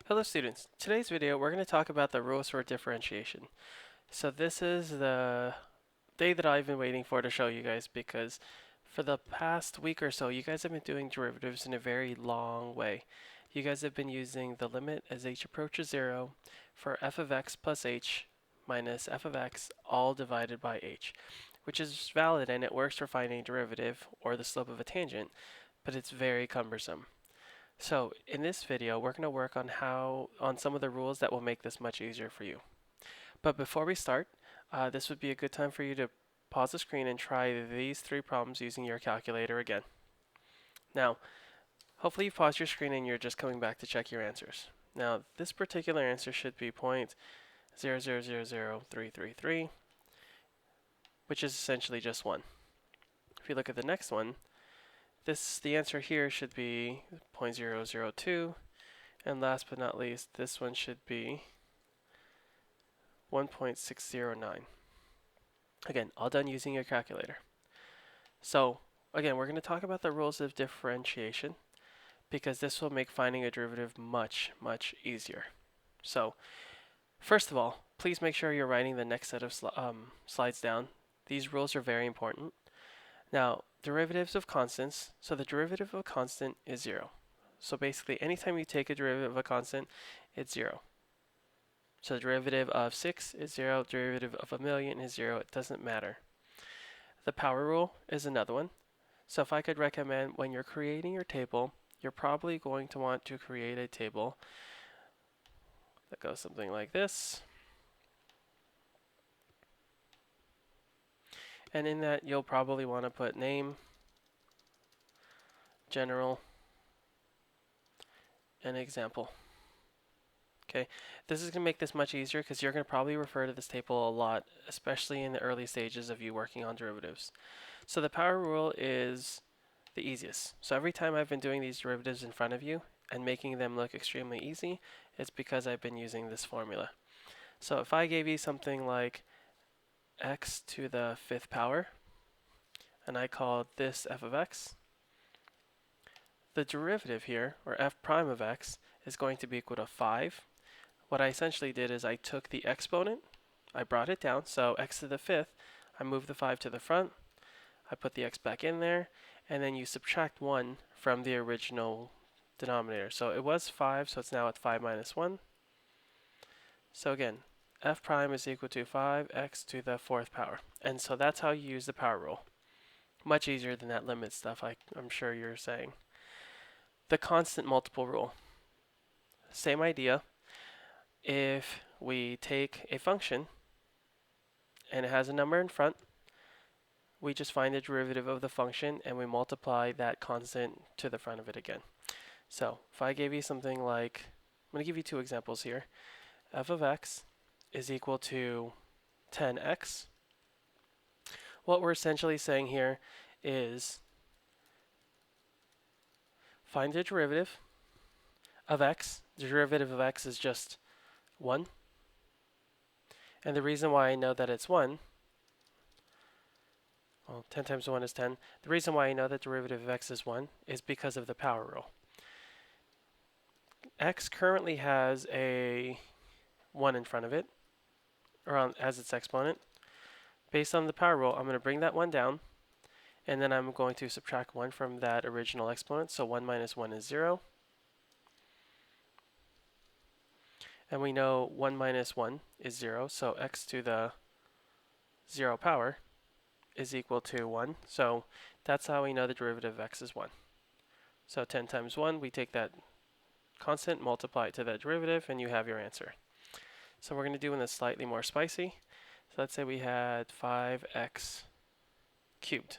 Hello students, today's video we're going to talk about the rules for differentiation. So this is the day that I've been waiting for to show you guys because for the past week or so you guys have been doing derivatives in a very long way. You guys have been using the limit as h approaches 0 for f of x plus h minus f of x all divided by h, which is valid and it works for finding a derivative or the slope of a tangent, but it's very cumbersome. So in this video, we're going to work on some of the rules that will make this much easier for you. But before we start, this would be a good time for you to pause the screen and try these three problems using your calculator again. Now, hopefully you've paused your screen and you're just coming back to check your answers. Now, this particular answer should be 0.0000333, which is essentially just 1. If you look at the next one, the answer here should be 0.002, and last but not least, this one should be 1.609. Again, all done using your calculator. So, again, we're going to talk about the rules of differentiation because this will make finding a derivative much, much easier. So, first of all, please make sure you're writing the next set of slides down. These rules are very important. Now, derivatives of constants. So the derivative of a constant is 0. So basically, anytime you take a derivative of a constant, it's 0. So the derivative of 6 is 0, derivative of a million is 0, it doesn't matter. The power rule is another one. So if I could recommend when you're creating your table, you're probably going to want to create a table that goes something like this. And in that, you'll probably want to put name, general, and example. Okay, this is going to make this much easier because you're going to probably refer to this table a lot, especially in the early stages of you working on derivatives. So the power rule is the easiest. So every time I've been doing these derivatives in front of you and making them look extremely easy, it's because I've been using this formula. So if I gave you something like x to the 5th power, and I called this f of x, the derivative here, or f prime of x, is going to be equal to 5. What I essentially did is I took the exponent, I brought it down, so x to the 5th, I moved the 5 to the front, I put the x back in there, and then you subtract 1 from the original denominator. So it was 5, so it's now at 5 minus 1. So again, f prime is equal to 5x to the 4th power. And so that's how you use the power rule. Much easier than that limit stuff I'm sure you're saying. The constant multiple rule. Same idea. If we take a function and it has a number in front, we just find the derivative of the function and we multiply that constant to the front of it again. So if I gave you something like, I'm going to give you two examples here. F of x is equal to 10x. What we're essentially saying here is find the derivative of x. The derivative of x is just 1. And the reason why I know that it's 1, well, 10 times 1 is 10. The reason why I know that derivative of x is 1 is because of the power rule. X currently has a 1 in front of it, or as its exponent. Based on the power rule, I'm going to bring that 1 down, and then I'm going to subtract 1 from that original exponent. So 1 minus 1 is 0. And we know 1 minus 1 is 0, so x to the 0 power is equal to 1. So that's how we know the derivative of x is 1. So 10 times 1, we take that constant, multiply it to that derivative, and you have your answer. So we're going to do one that's slightly more spicy. So let's say we had 5x cubed.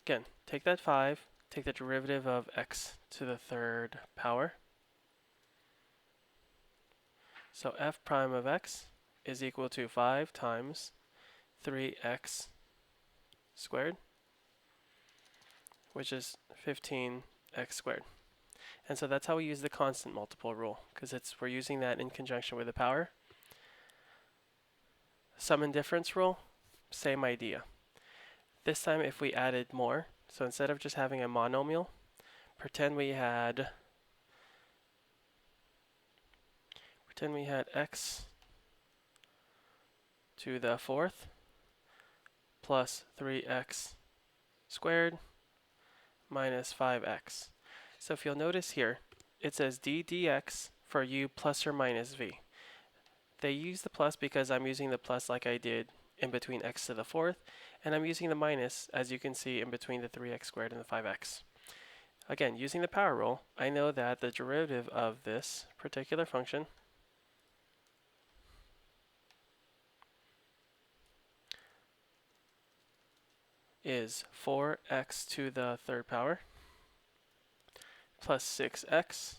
Again, take that 5, take the derivative of x to the 3rd power. So f prime of x is equal to 5 times 3x squared, which is 15x squared. And so that's how we use the constant multiple rule, because we're using that in conjunction with the power. Sum and difference rule, same idea. This time if we added more, so instead of just having a monomial, pretend we had Then we had x to the fourth plus 3x squared minus 5x. So if you'll notice here, it says d dx for u plus or minus v. They use the plus because I'm using the plus like I did in between x to the fourth, and I'm using the minus, as you can see, in between the 3x squared and the 5x. Again, using the power rule, I know that the derivative of this particular function is 4x to the third power plus 6x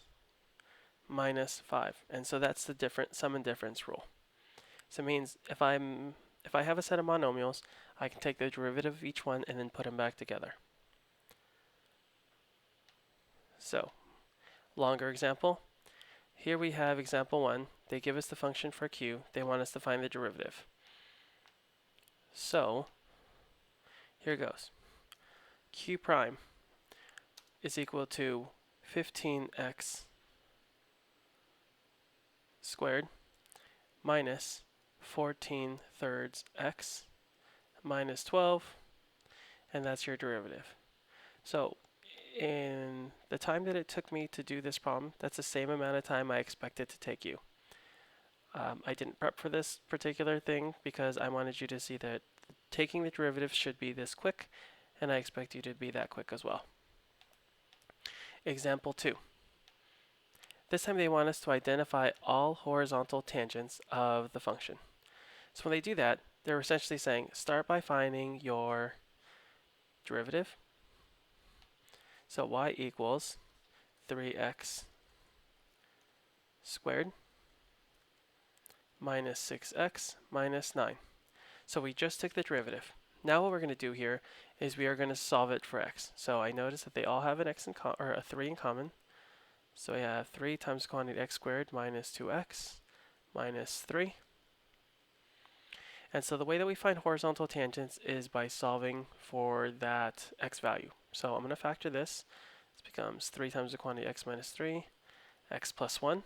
minus 5. And so that's the sum and difference rule. So it means if I have a set of monomials, I can take the derivative of each one and then put them back together. So, longer example. Here we have example 1. They give us the function for q. They want us to find the derivative. So, here goes. Q prime is equal to 15x squared minus 14 thirds x minus 12, and that's your derivative. So in the time that it took me to do this problem, that's the same amount of time I expected to take you. I didn't prep for this particular thing because I wanted you to see that taking the derivative should be this quick, and I expect you to be that quick as well. Example 2. This time they want us to identify all horizontal tangents of the function. So when they do that, they're essentially saying start by finding your derivative. So y equals 3x squared minus 6x minus 9. So we just took the derivative. Now what we're going to do here is we are going to solve it for x. So I notice that they all have an x or a 3 in common. So we have 3 times the quantity x squared minus 2x minus 3. And so the way that we find horizontal tangents is by solving for that x value. So I'm going to factor this. This becomes 3 times the quantity x minus 3, x plus 1.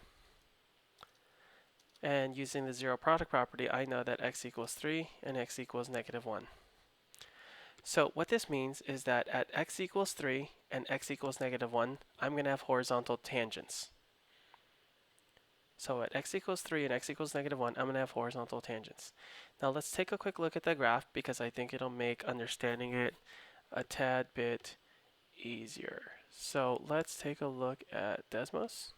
And using the zero product property, I know that x equals 3 and x equals negative 1. So what this means is that at x equals 3 and x equals negative 1, I'm going to have horizontal tangents. So at x equals 3 and x equals negative 1, I'm going to have horizontal tangents. Now let's take a quick look at the graph because I think it'll make understanding it a tad bit easier. So let's take a look at Desmos.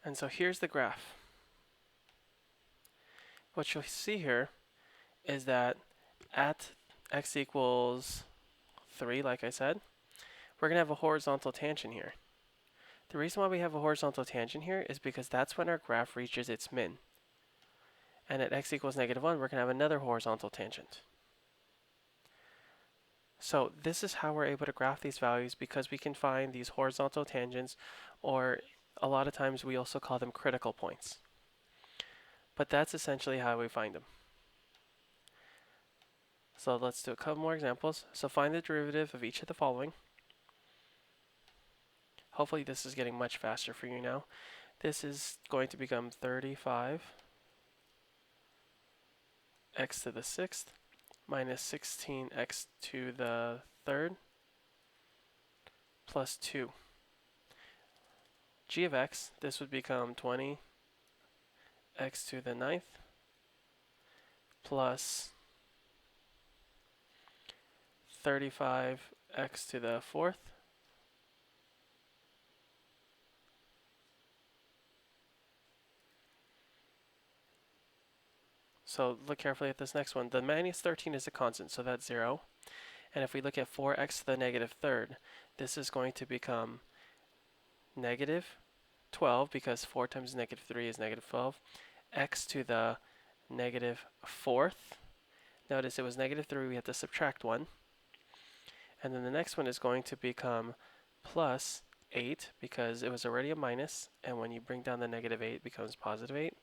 And so here's the graph. What you'll see here is that at x equals 3, like I said, we're going to have a horizontal tangent here. The reason why we have a horizontal tangent here is because that's when our graph reaches its min. And at x equals negative 1, we're going to have another horizontal tangent. So this is how we're able to graph these values, because we can find these horizontal tangents, or a lot of times we also call them critical points. But that's essentially how we find them. So let's do a couple more examples. So find the derivative of each of the following. Hopefully this is getting much faster for you now. This is going to become 35 x to the 6th minus 16x to the 3rd plus 2. G of x, this would become 20 x to the 9th plus 35 x to the 4th So look carefully at this next one. The minus 13 is a constant, so that's 0. And if we look at 4x to the negative 3rd, this is going to become negative 12, because 4 times negative 3 is negative 12. X to the negative 4th. Notice it was negative 3, we have to subtract 1. And then the next one is going to become plus 8, because it was already a minus, and when you bring down the negative 8, it becomes positive 8.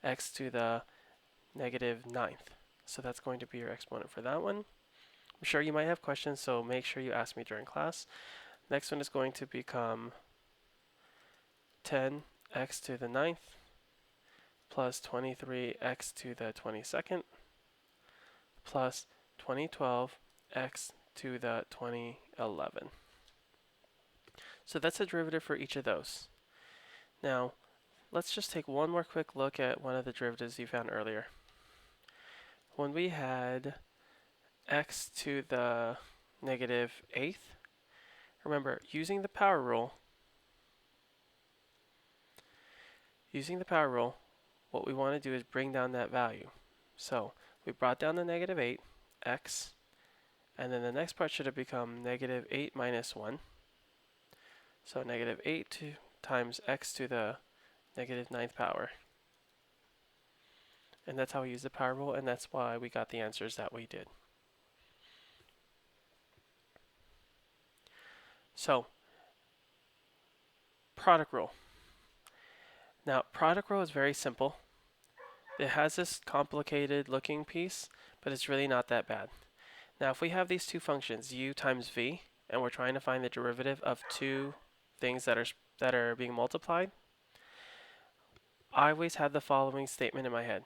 X to the negative 9th. So that's going to be your exponent for that one, I'm sure you might have questions, so make sure you ask me during class. Next one is going to become 10x to the ninth plus 23x to the 22nd plus 2012x to the 2011. So that's a derivative for each of those. Now, let's just take one more quick look at one of the derivatives you found earlier. When we had x to the negative eighth, remember, using the power rule, what we want to do is bring down that value. So we brought down the negative 8, x, and then the next part should have become negative 8 minus 1. So negative 8 times x to the negative ninth power. And that's how we use the power rule, and that's why we got the answers that we did. So, product rule. Now, product rule is very simple. It has this complicated looking piece, but it's really not that bad. Now, if we have these two functions, u times v, and we're trying to find the derivative of two things that are being multiplied, I always had the following statement in my head.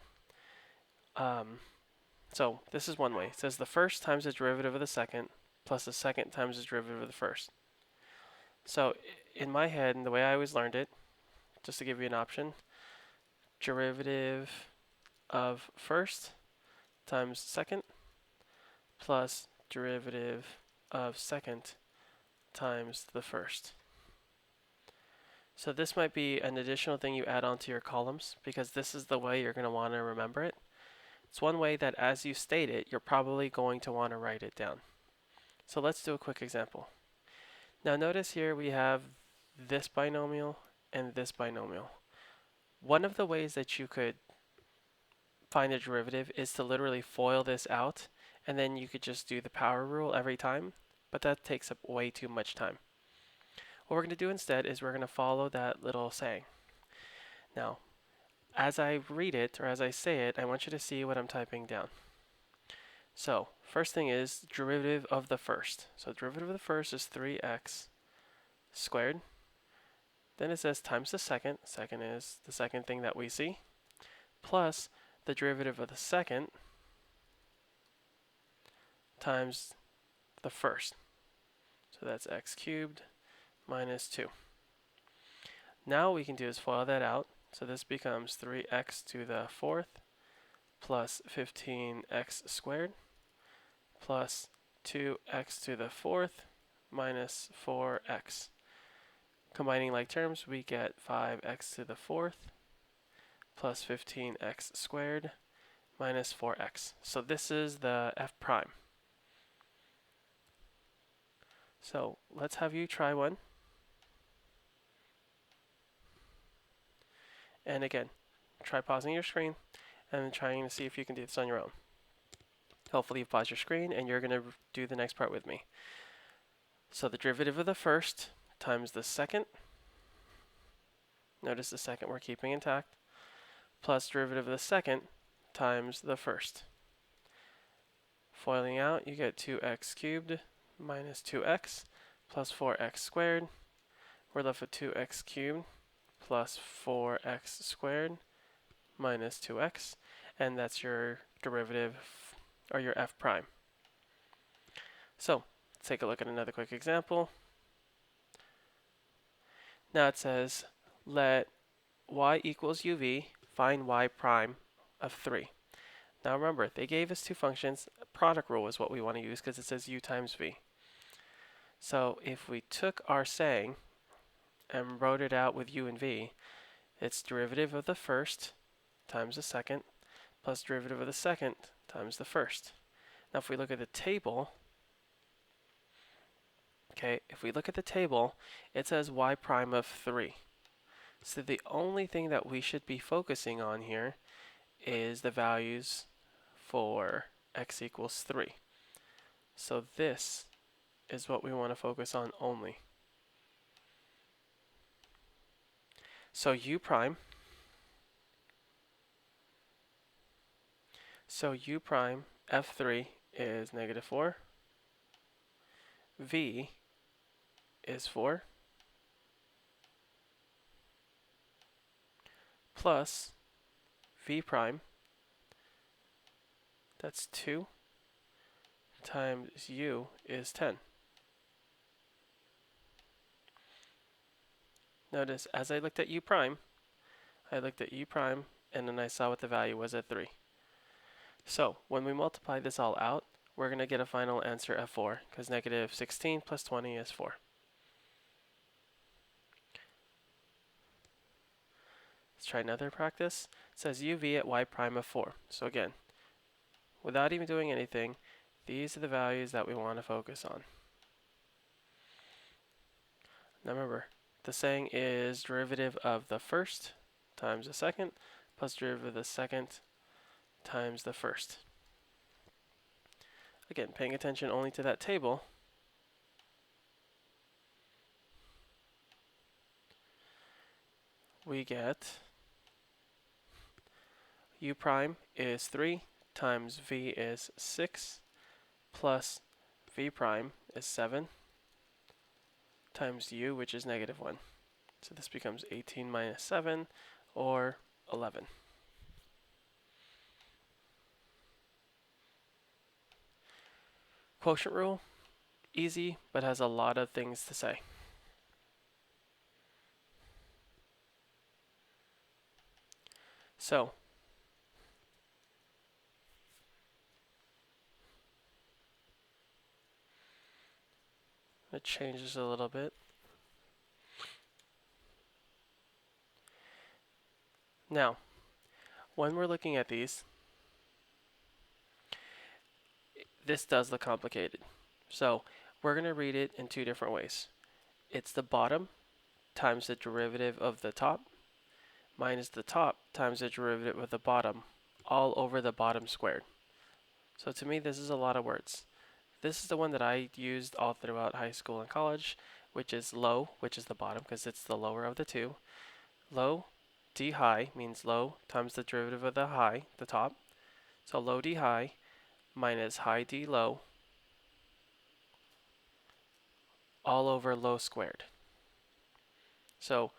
So this is one way. It says the first times the derivative of the second plus the second times the derivative of the first. So in my head, and the way I always learned it, just to give you an option, derivative of first times second plus derivative of second times the first. So this might be an additional thing you add onto your columns because this is the way you're going to want to remember it. It's one way that as you state it, you're probably going to want to write it down. So let's do a quick example. Now notice here we have this binomial and this binomial. One of the ways that you could find a derivative is to literally FOIL this out, and then you could just do the power rule every time, but that takes up way too much time. What we're going to do instead is we're going to follow that little saying. Now, as I read it, or as I say it, I want you to see what I'm typing down. So, first thing is derivative of the first. So derivative of the first is 3x squared. Then it says times the second. Second is the second thing that we see. Plus the derivative of the second times the first. So that's x cubed minus 2. Now what we can do is FOIL that out. So this becomes 3x to the fourth plus 15x squared plus 2x to the fourth minus 4x. Combining like terms, we get 5x to the fourth plus 15x squared minus 4x. So this is the f prime. So let's have you try one. And again, try pausing your screen and trying to see if you can do this on your own. Hopefully you pause your screen and you're going to do the next part with me. So the derivative of the first times the second, notice the second we're keeping intact, plus derivative of the second times the first. FOILing out, you get 2x cubed minus 2x plus 4x squared. We're left with 2x cubed plus 4x squared minus 2x, and that's your derivative, or your f prime. So let's take a look at another quick example. Now it says let y equals uv, find y prime of 3. Now remember, they gave us two functions. Product rule is what we want to use because it says u times v. So if we took our saying and wrote it out with u and v, it's derivative of the first times the second plus derivative of the second times the first. Now if we look at the table, it says y prime of 3. So the only thing that we should be focusing on here is the values for x equals 3. So this is what we want to focus on only. So u prime f3 is negative 4. v is 4 plus v prime, that's 2, times u is 10. Notice, as I looked at u prime, and then I saw what the value was at 3. So, when we multiply this all out, we're going to get a final answer of 4, because negative 16 plus 20 is 4. Let's try another practice. It says uv at y prime of 4. So again, without even doing anything, these are the values that we want to focus on. Now remember, the saying is derivative of the first times the second plus derivative of the second times the first. Again, paying attention only to that table, we get u prime is 3 times v is 6 plus v prime is 7 times u, which is negative 1. So this becomes 18 minus 7, or 11. Quotient rule, easy, but has a lot of things to say. So, it changes a little bit. Now, when we're looking at these, this does look complicated. So, we're going to read it in 2 different ways. It's the bottom times the derivative of the top minus the top times the derivative of the bottom, all over the bottom squared. So to me, this is a lot of words. This is the one that I used all throughout high school and college, which is low, which is the bottom because it's the lower of the two. Low d high means low times the derivative of the high, the top. So low d high minus high d low, all over low squared. So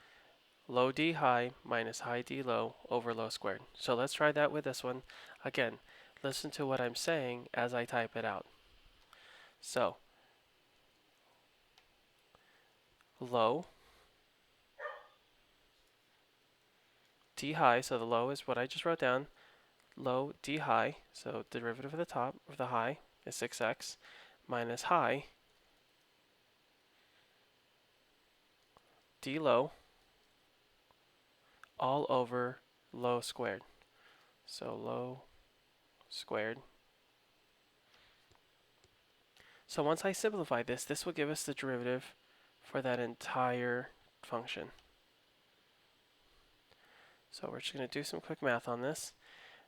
low d high minus high d low over low squared. So let's try that with this one. Again, listen to what I'm saying as I type it out. So, low d high, so the low is what I just wrote down. Low d high, so derivative of the top of the high is 6x, minus high d low, all over low squared. So low squared. So once I simplify this, this will give us the derivative for that entire function. So we're just going to do some quick math on this,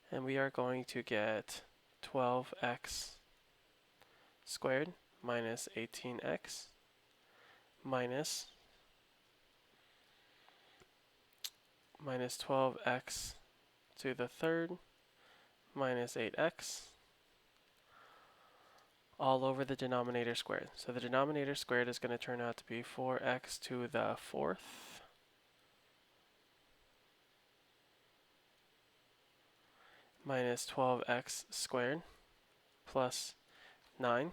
and we are going to get 12x squared minus 18x minus 12x to the third minus 8x all over the denominator squared. So the denominator squared is going to turn out to be 4x to the fourth minus 12x squared plus 9 .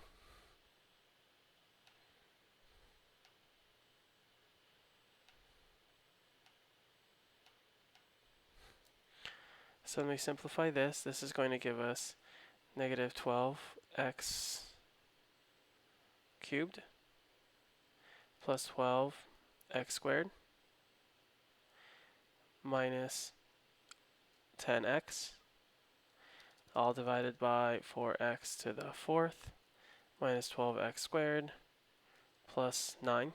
So when we simplify this, this is going to give us negative 12x cubed plus 12x squared minus 10x, all divided by 4x to the fourth minus 12x squared plus 9.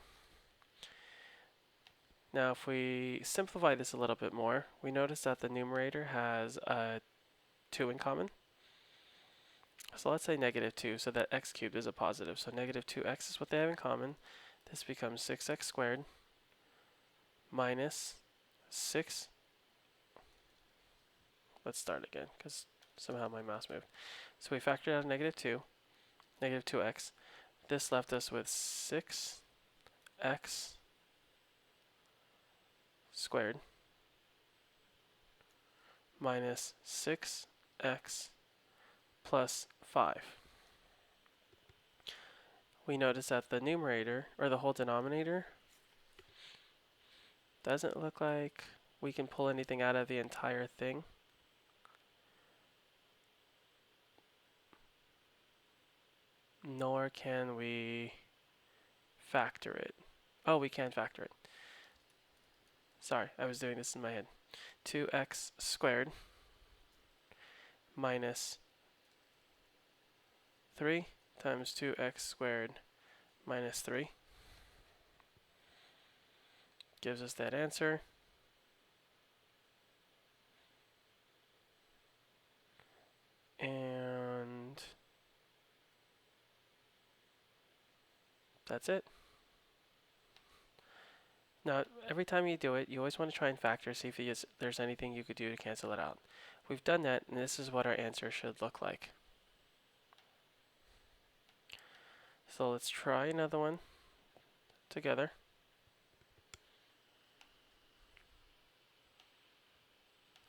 Now if we simplify this a little bit more, we notice that the numerator has a 2 in common. So let's say negative 2, so that x cubed is a positive. So negative 2x is what they have in common. This becomes 6x squared minus 6. Let's start again, because somehow my mouse moved. So we factored out negative 2, negative 2x. This left us with 6x squared minus 6x plus 5. We notice that the numerator, or the whole denominator, doesn't look like we can pull anything out of the entire thing. Nor can we factor it. Oh, we can factor it. Sorry, I was doing this in my head. 2x squared minus 3 times 2x squared minus 3 gives us that answer. And that's it. Now, every time you do it, you always want to try and factor, see if there's anything you could do to cancel it out. We've done that, and this is what our answer should look like. So let's try another one together.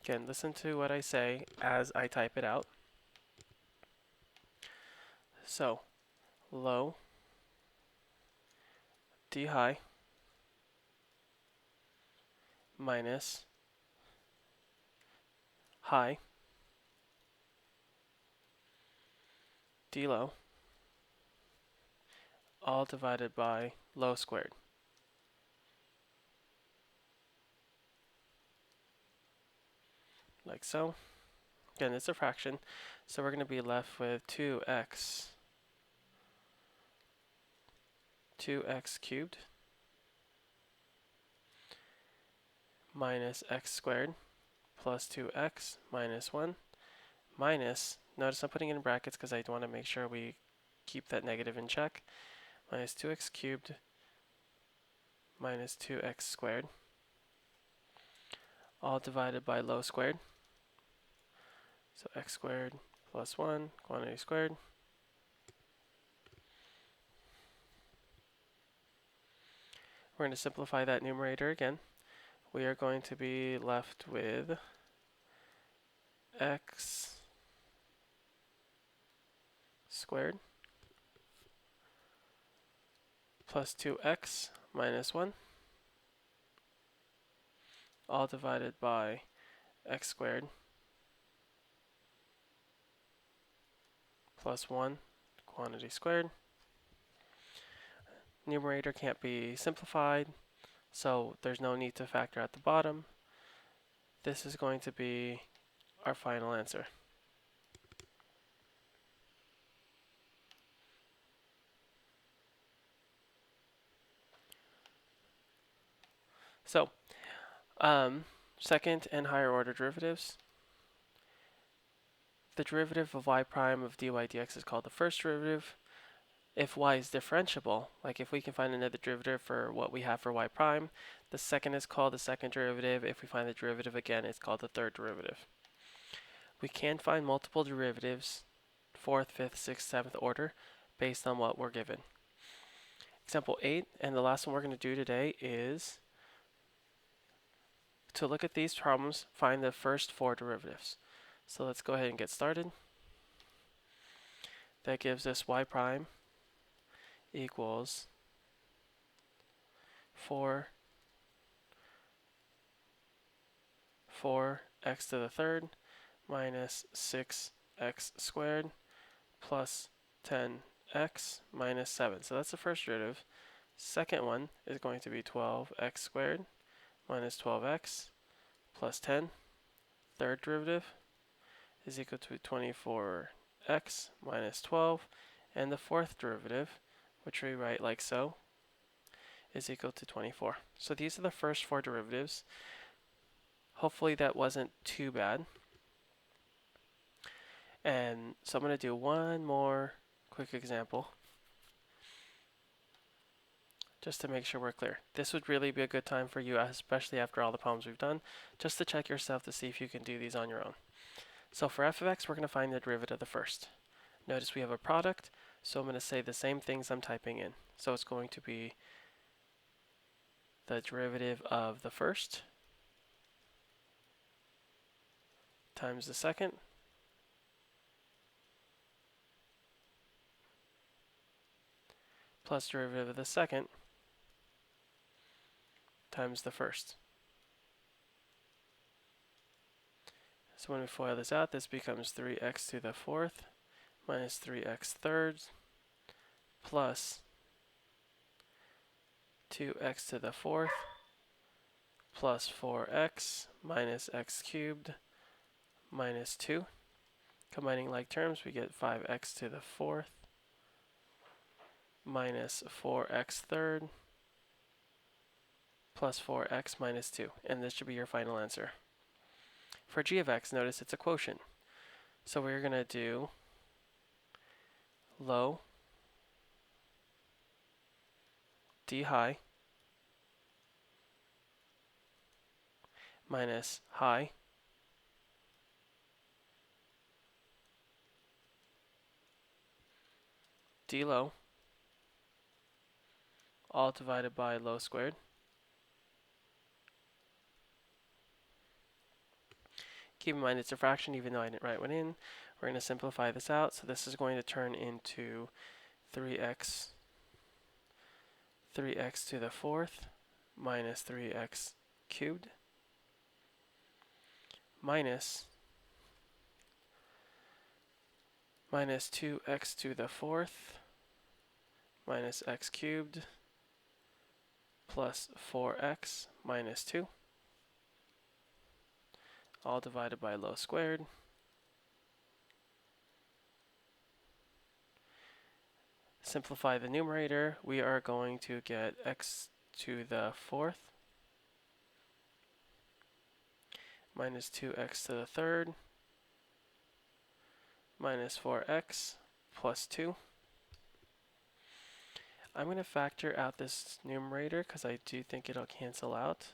Again, listen to what I say as I type it out. So, low, d high, minus high, d low, all divided by low squared. Like so. Again, it's a fraction, so we're going to be left with 2x cubed minus x squared plus 2x minus 1 minus, notice I'm putting it in brackets because I want to make sure we keep that negative in check, minus 2x cubed minus 2x squared, all divided by low squared. So x squared plus 1, quantity squared. We're going to simplify that numerator again. We are going to be left with x squared plus 2x minus 1, all divided by x squared plus 1, quantity squared. Numerator can't be simplified, so there's no need to factor at the bottom. This is going to be our final answer. So, second and higher order derivatives. The derivative of y prime of dy dx is called the first derivative. If y is differentiable, like if we can find another derivative for what we have for y prime, the second is called the second derivative. If we find the derivative again, it's called the third derivative. We can find multiple derivatives, 4th, 5th, 6th, 7th order, based on what we're given. Example 8, and the last one we're going to do today is to look at these problems, find the first 4 derivatives. So let's go ahead and get started. That gives us y prime equals 4x to the third minus 6x squared plus 10x minus 7. So that's the first derivative. Second one is going to be 12x squared minus 12x plus 10. Third derivative is equal to 24x minus 12. And the fourth derivative, which we write like so, is equal to 24. So these are the first 4 derivatives. Hopefully that wasn't too bad. And so I'm going to do one more quick example just to make sure we're clear. This would really be a good time for you, especially after all the problems we've done, just to check yourself to see if you can do these on your own. So for f of x, we're going to find the derivative of the first. Notice we have a product, So I'm going to say the same things I'm typing in. So it's going to be the derivative of the first times the second plus derivative of the second times the first. So when we FOIL this out, this becomes 3x to the fourth minus 3x thirds plus 2x to the fourth plus 4x minus x cubed minus 2. Combining like terms, we get 5x to the fourth minus 4x third plus 4x minus 2. And this should be your final answer. For g of x, notice it's a quotient. So we're going to do low d high minus high d low, all divided by low squared. Keep in mind it's a fraction even though I didn't write one in. We're going to simplify this out. So this is going to turn into 3x to the fourth minus 3x cubed minus 2x to the fourth minus x cubed plus 4x minus 2, all divided by low squared. Simplify the numerator, we are going to get x to the fourth minus 2x to the third minus 4x plus 2. I'm going to factor out this numerator because I do think it'll cancel out.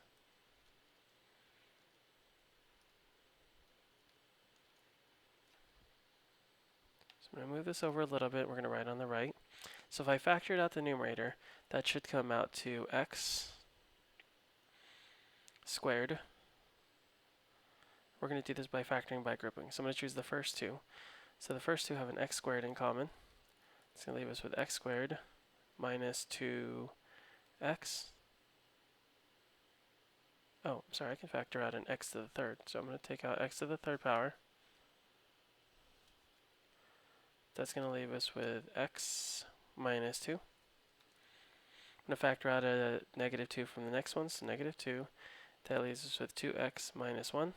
So I'm going to move this over a little bit. We're going to write on the right. So if I factored out the numerator, that should come out to x squared. We're going to do this by factoring by grouping. So I'm going to choose the first two. So the first two have an x squared in common. It's going to leave us with x squared minus 2x. Oh, I'm sorry, I can factor out an x to the third. So I'm going to take out x to the third power. That's going to leave us with x minus 2. I'm going to factor out a negative 2 from the next one, so negative 2. That leaves us with 2x minus 1.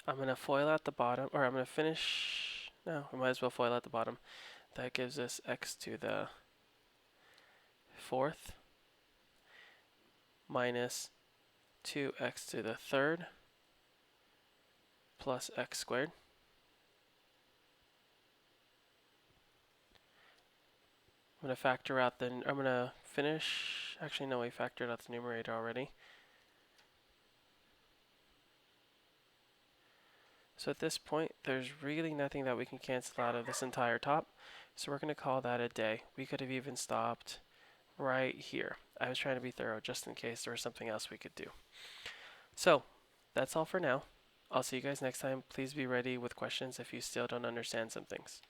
I'm going to FOIL out the bottom, or I'm going to finish, no, I might as well FOIL out the bottom. That gives us x to the fourth minus 2x to the third plus x squared. I'm going to factor out I'm going to finish, actually no, we factored out the numerator already. So at this point, there's really nothing that we can cancel out of this entire top. So we're going to call that a day. We could have even stopped right here. I was trying to be thorough just in case there was something else we could do. So that's all for now. I'll see you guys next time. Please be ready with questions if you still don't understand some things.